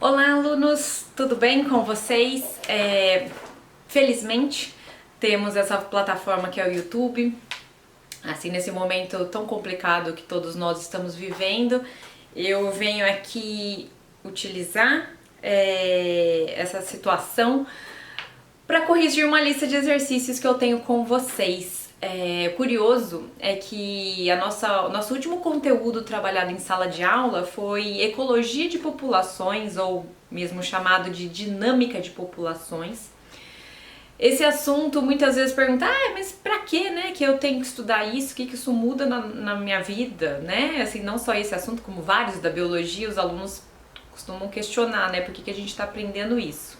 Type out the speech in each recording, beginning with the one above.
Olá, alunos! Tudo bem com vocês? Felizmente temos essa plataforma que é o YouTube. Assim, nesse momento tão complicado que todos nós estamos vivendo, eu venho aqui utilizar essa situação para corrigir uma lista de exercícios que eu tenho com vocês. Curioso é que o nosso último conteúdo trabalhado em sala de aula foi ecologia de populações, ou mesmo chamado de dinâmica de populações. Esse assunto muitas vezes pergunta, mas pra que, né, que eu tenho que estudar isso, o que isso muda na minha vida, né? Assim, não só esse assunto, como vários da biologia, os alunos costumam questionar, né, por que a gente está aprendendo isso.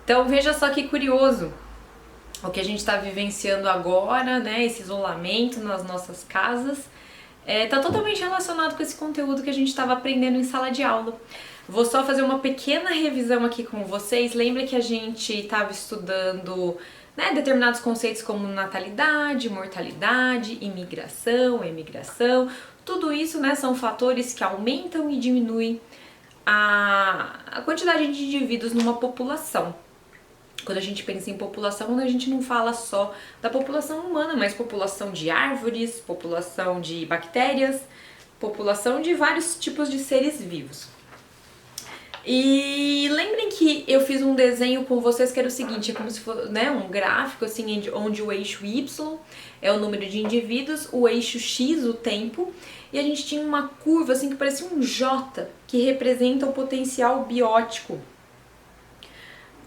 Então veja só que curioso o que a gente está vivenciando agora, né? Esse isolamento nas nossas casas está totalmente relacionado com esse conteúdo que a gente estava aprendendo em sala de aula. Vou só fazer uma pequena revisão aqui com vocês. Lembra que a gente estava estudando, né, determinados conceitos como natalidade, mortalidade, imigração, emigração. Tudo isso, né, são fatores que aumentam e diminuem a quantidade de indivíduos numa população. Quando a gente pensa em população, a gente não fala só da população humana, mas população de árvores, população de bactérias, população de vários tipos de seres vivos. E lembrem que eu fiz um desenho com vocês que era o seguinte, é como se fosse, né, um gráfico assim, onde o eixo Y é o número de indivíduos, o eixo X o tempo, e a gente tinha uma curva assim que parecia um J, que representa o potencial biótico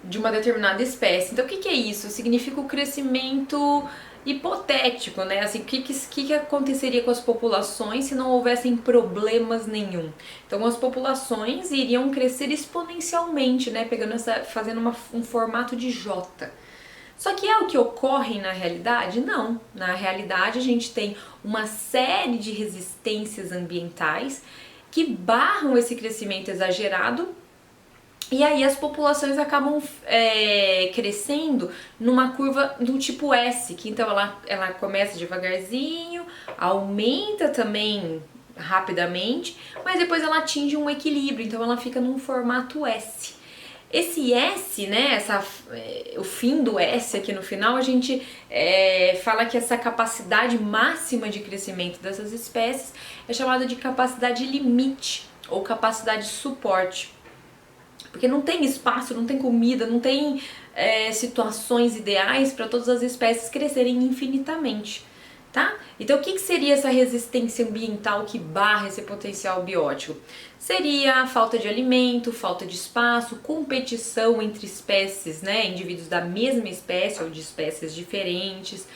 de uma determinada espécie. Então o que é isso? Significa o crescimento hipotético, né? Assim, o que aconteceria com as populações se não houvessem problemas nenhum? Então as populações iriam crescer exponencialmente, né? Fazendo um formato de J. Só que é o que ocorre na realidade? Não. Na realidade a gente tem uma série de resistências ambientais que barram esse crescimento exagerado. E aí as populações acabam crescendo numa curva do tipo S, que então ela começa devagarzinho, aumenta também rapidamente, mas depois ela atinge um equilíbrio, então ela fica num formato S. Esse S, né, o fim do S aqui no final, a gente fala que essa capacidade máxima de crescimento dessas espécies é chamada de capacidade limite ou capacidade de suporte. Porque não tem espaço, não tem comida, não tem situações ideais para todas as espécies crescerem infinitamente, tá? Então o que seria essa resistência ambiental que barra esse potencial biótico? Seria a falta de alimento, falta de espaço, competição entre espécies, né? Indivíduos da mesma espécie ou de espécies diferentes,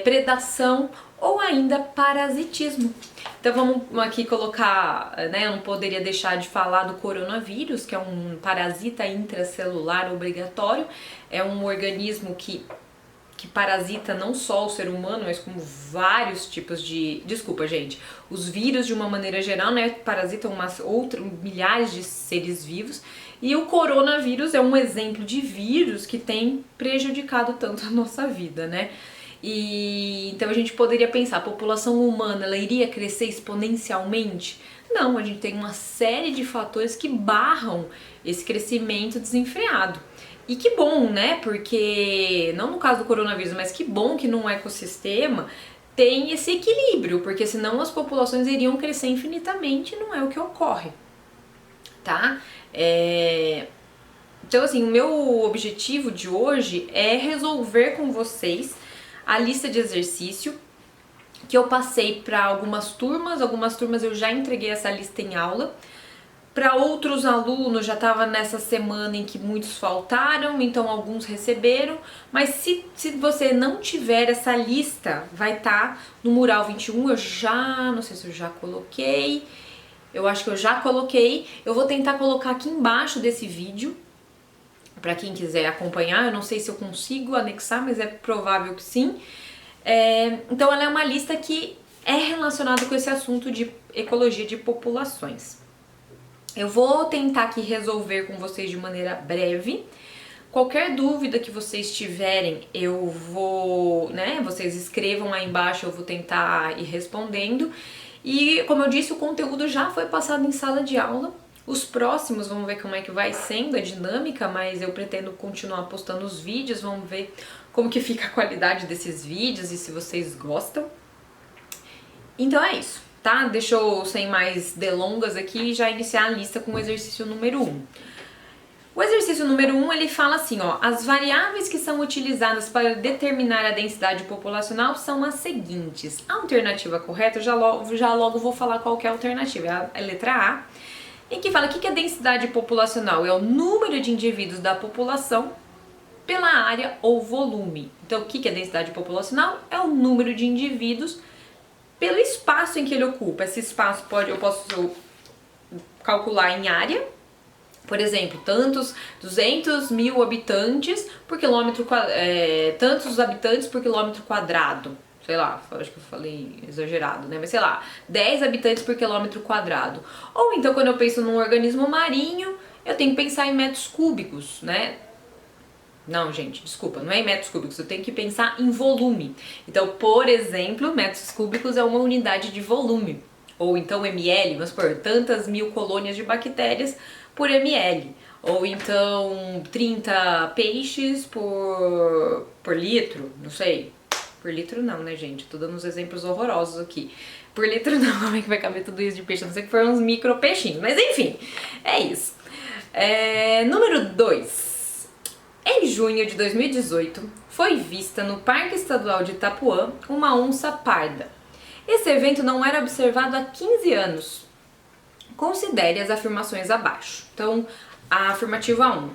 predação ou ainda parasitismo. Então vamos aqui colocar, né, eu não poderia deixar de falar do coronavírus, que é um parasita intracelular obrigatório, é um organismo que parasita não só o ser humano, mas como vários tipos de... Desculpa, gente. Os vírus, de uma maneira geral, né, parasitam milhares de seres vivos. E o coronavírus é um exemplo de vírus que tem prejudicado tanto a nossa vida, né? E então a gente poderia pensar, a população humana ela iria crescer exponencialmente? Não, a gente tem uma série de fatores que barram esse crescimento desenfreado. E que bom, né? Porque, não no caso do coronavírus, mas que bom que num ecossistema tem esse equilíbrio, porque senão as populações iriam crescer infinitamente e não é o que ocorre, tá? Então, assim, o meu objetivo de hoje é resolver com vocês a lista de exercício que eu passei para algumas turmas eu já entreguei essa lista em aula. Para outros alunos já estava nessa semana em que muitos faltaram, então alguns receberam, mas se você não tiver essa lista, vai estar no Mural 21, não sei se eu já coloquei, eu acho que eu já coloquei, eu vou tentar colocar aqui embaixo desse vídeo, para quem quiser acompanhar, eu não sei se eu consigo anexar, mas é provável que sim. Então ela é uma lista que é relacionada com esse assunto de ecologia de populações. Eu vou tentar aqui resolver com vocês de maneira breve. Qualquer dúvida que vocês tiverem, eu vou, né, vocês escrevam aí embaixo, eu vou tentar ir respondendo. E como eu disse, o conteúdo já foi passado em sala de aula. Os próximos, vamos ver como é que vai sendo a dinâmica, mas eu pretendo continuar postando os vídeos, vamos ver como que fica a qualidade desses vídeos e se vocês gostam. Então é isso, tá? Deixa eu, sem mais delongas aqui, já iniciar a lista com o exercício número 1. O exercício número 1, ele fala assim, ó, as variáveis que são utilizadas para determinar a densidade populacional são as seguintes. A alternativa correta, eu já logo vou falar qual que é a alternativa, é a letra A, em que fala que a densidade populacional é o número de indivíduos da população pela área ou volume. Então, o que é densidade populacional? É o número de indivíduos pelo espaço em que ele ocupa. Esse espaço eu posso calcular em área. Por exemplo, 200 mil habitantes por quilômetro quadrado, tantos habitantes por quilômetro quadrado. Sei lá, acho que eu falei exagerado, né? Mas sei lá, 10 habitantes por quilômetro quadrado. Ou então, quando eu penso num organismo marinho, eu tenho que pensar em metros cúbicos, né? Não, gente, desculpa, não é em metros cúbicos, eu tenho que pensar em volume. Então, por exemplo, metros cúbicos é uma unidade de volume. Ou então ml, vamos supor, tantas mil colônias de bactérias por ml. Ou então 30 peixes por litro, não sei. Por litro não, né, gente? Tô dando uns exemplos horrorosos aqui. Por litro não, como é que vai caber tudo isso de peixe? A não sei que for uns micro peixinhos, mas enfim, é isso. Número 2. Em junho de 2018, foi vista no Parque Estadual de Itapuã uma onça parda. Esse evento não era observado há 15 anos. Considere as afirmações abaixo. Então, a afirmativa 1,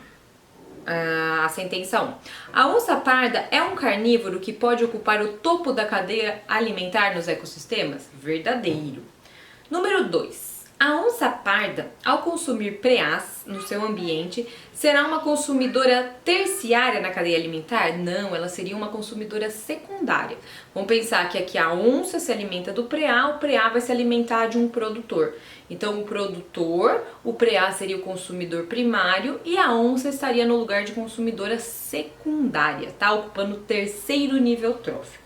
a sentença 1. A onça parda é um carnívoro que pode ocupar o topo da cadeia alimentar nos ecossistemas? Verdadeiro. Número 2. A onça parda, ao consumir preás no seu ambiente, será uma consumidora terciária na cadeia alimentar? Não, ela seria uma consumidora secundária. Vamos pensar que aqui a onça se alimenta do preá, o preá vai se alimentar de um produtor. Então, o preá seria o consumidor primário e a onça estaria no lugar de consumidora secundária, tá? Ocupando o terceiro nível trófico.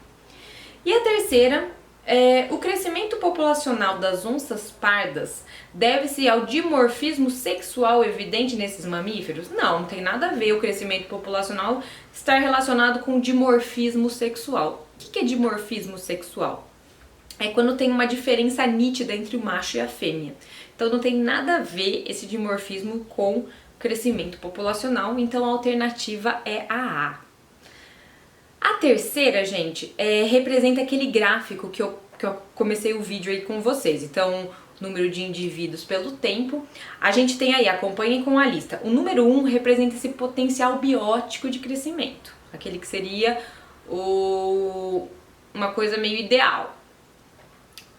E a terceira, o crescimento populacional das onças pardas deve-se ao dimorfismo sexual evidente nesses mamíferos? Não, não tem nada a ver o crescimento populacional estar relacionado com dimorfismo sexual. O que é dimorfismo sexual? É quando tem uma diferença nítida entre o macho e a fêmea. Então não tem nada a ver esse dimorfismo com crescimento populacional, então a alternativa é a A. A terceira, gente, representa aquele gráfico que eu comecei o vídeo aí com vocês. Então, número de indivíduos pelo tempo. A gente tem aí, acompanhem com a lista. O número 1 representa esse potencial biótico de crescimento. Aquele que seria uma coisa meio ideal.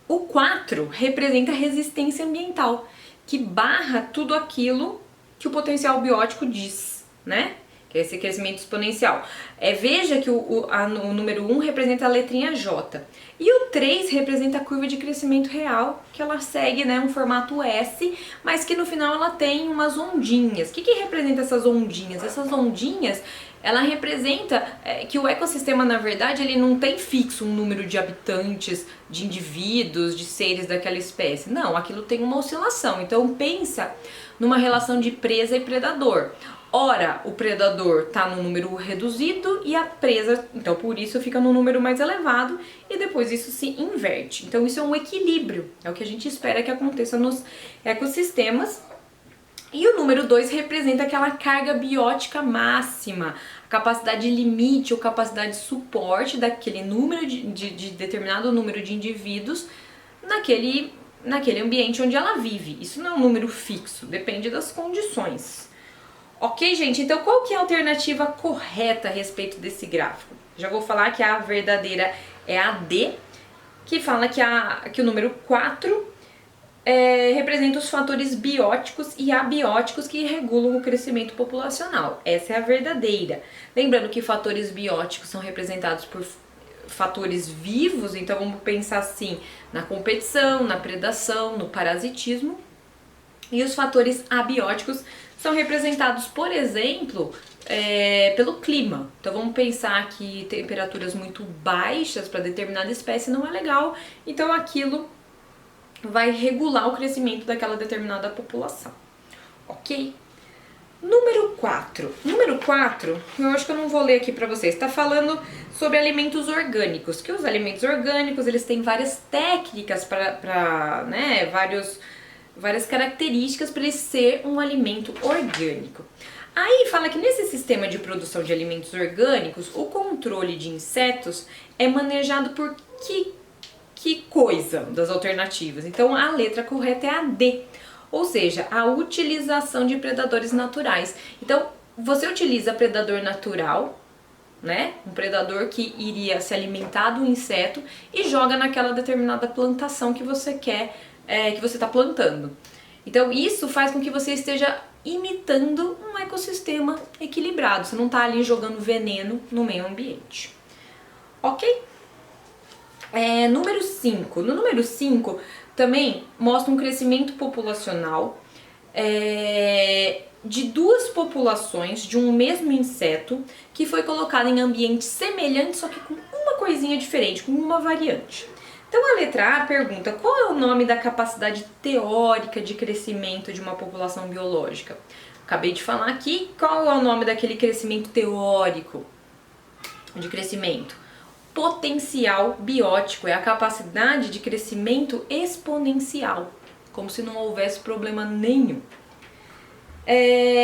O 4 representa a resistência ambiental, que barra tudo aquilo que o potencial biótico diz, né? Que é esse crescimento exponencial. Veja que o número 1 representa a letrinha J. E o 3 representa a curva de crescimento real, que ela segue, né, um formato S, mas que no final ela tem umas ondinhas. O que representa essas ondinhas? Essas ondinhas, ela representa que o ecossistema, na verdade, ele não tem fixo um número de habitantes, de indivíduos, de seres daquela espécie. Não, aquilo tem uma oscilação. Então pensa numa relação de presa e predador. Ora, o predador está no número reduzido e a presa, então por isso fica no número mais elevado e depois isso se inverte. Então isso é um equilíbrio, é o que a gente espera que aconteça nos ecossistemas. E o número 2 representa aquela carga biótica máxima, a capacidade limite ou capacidade de suporte daquele número de determinado número de indivíduos naquele ambiente onde ela vive. Isso não é um número fixo, depende das condições. Ok, gente? Então, qual que é a alternativa correta a respeito desse gráfico? Já vou falar que a verdadeira é a D, que fala que o número 4 representa os fatores bióticos e abióticos que regulam o crescimento populacional. Essa é a verdadeira. Lembrando que fatores bióticos são representados por fatores vivos, então vamos pensar assim, na competição, na predação, no parasitismo. E os fatores abióticos são representados, por exemplo, pelo clima. Então vamos pensar que temperaturas muito baixas para determinada espécie não é legal, então aquilo vai regular o crescimento daquela determinada população. ok? Número 4. Número 4, eu acho que eu não vou ler aqui para vocês. Está falando sobre alimentos orgânicos. Que os alimentos orgânicos, eles têm várias técnicas para né, várias características para ele ser um alimento orgânico. Aí fala que nesse sistema de produção de alimentos orgânicos, o controle de insetos é manejado por que coisa das alternativas? Então a letra correta é a D. Ou seja, a utilização de predadores naturais. Então, você utiliza predador natural, né? Um predador que iria se alimentar do inseto e joga naquela determinada plantação que você quer, que você está plantando. Então, isso faz com que você esteja imitando um ecossistema equilibrado. Você não está ali jogando veneno no meio ambiente. Ok? Número 5. No número 5, também mostra um crescimento populacional de duas populações de um mesmo inseto que foi colocado em ambientes semelhantes, só que com uma coisinha diferente, com uma variante. Então a letra A pergunta: qual é o nome da capacidade teórica de crescimento de uma população biológica? Acabei de falar aqui, qual é o nome daquele crescimento teórico de crescimento? Potencial biótico, é a capacidade de crescimento exponencial, como se não houvesse problema nenhum.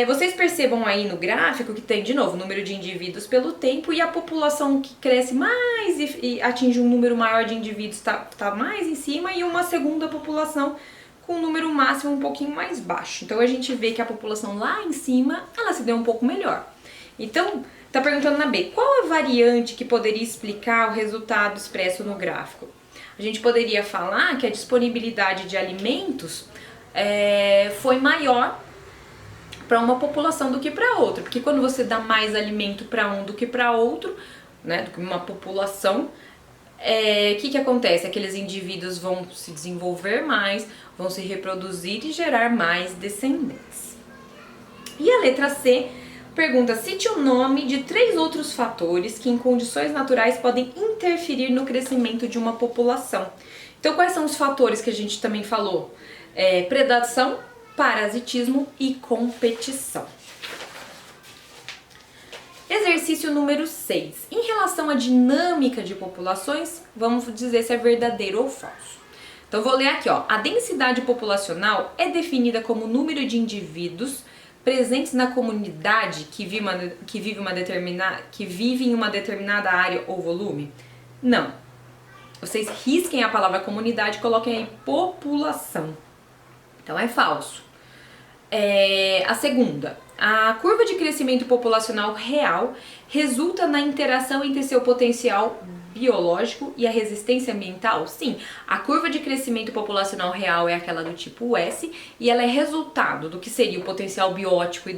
Vocês percebam aí no gráfico que tem, de novo, o número de indivíduos pelo tempo e a população que cresce mais e atinge um número maior de indivíduos tá mais em cima, e uma segunda população com um número máximo um pouquinho mais baixo. Então a gente vê que a população lá em cima, ela se deu um pouco melhor. Então, tá perguntando na B, qual a variante que poderia explicar o resultado expresso no gráfico? A gente poderia falar que a disponibilidade de alimentos foi maior para uma população do que para outra, porque quando você dá mais alimento para um do que para outro, né, do que uma população, que acontece? Aqueles indivíduos vão se desenvolver mais, vão se reproduzir e gerar mais descendentes. E a letra C pergunta: cite o nome de 3 outros fatores que em condições naturais podem interferir no crescimento de uma população. Então quais são os fatores que a gente também falou? Predação, parasitismo e competição. Exercício número 6. Em relação à dinâmica de populações, vamos dizer se é verdadeiro ou falso. Então vou ler aqui, ó. A densidade populacional é definida como o número de indivíduos presentes na comunidade que vive em uma determinada área ou volume? Não. Vocês risquem a palavra comunidade e coloquem aí população. Então é falso. A segunda, a curva de crescimento populacional real resulta na interação entre seu potencial biológico e a resistência ambiental? Sim, a curva de crescimento populacional real é aquela do tipo S e ela é resultado do que seria o potencial biótico,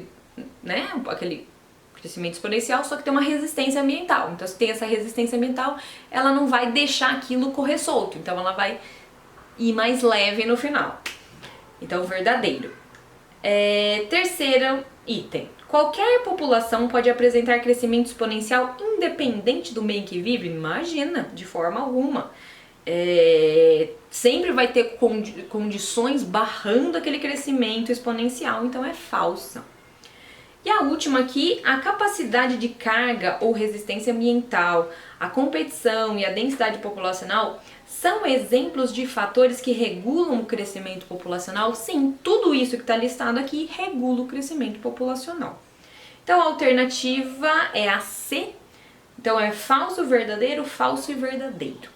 né, aquele crescimento exponencial, só que tem uma resistência ambiental. Então, se tem essa resistência ambiental, ela não vai deixar aquilo correr solto, então ela vai ir mais leve no final. Então, verdadeiro. Terceiro item. Qualquer população pode apresentar crescimento exponencial independente do meio em que vive? Imagina, de forma alguma. Sempre vai ter condições barrando aquele crescimento exponencial, então é falsa. E a última aqui, a capacidade de carga ou resistência ambiental, a competição e a densidade populacional são exemplos de fatores que regulam o crescimento populacional? Sim, tudo isso que está listado aqui regula o crescimento populacional. Então a alternativa é a C. Então é falso, verdadeiro, falso e verdadeiro.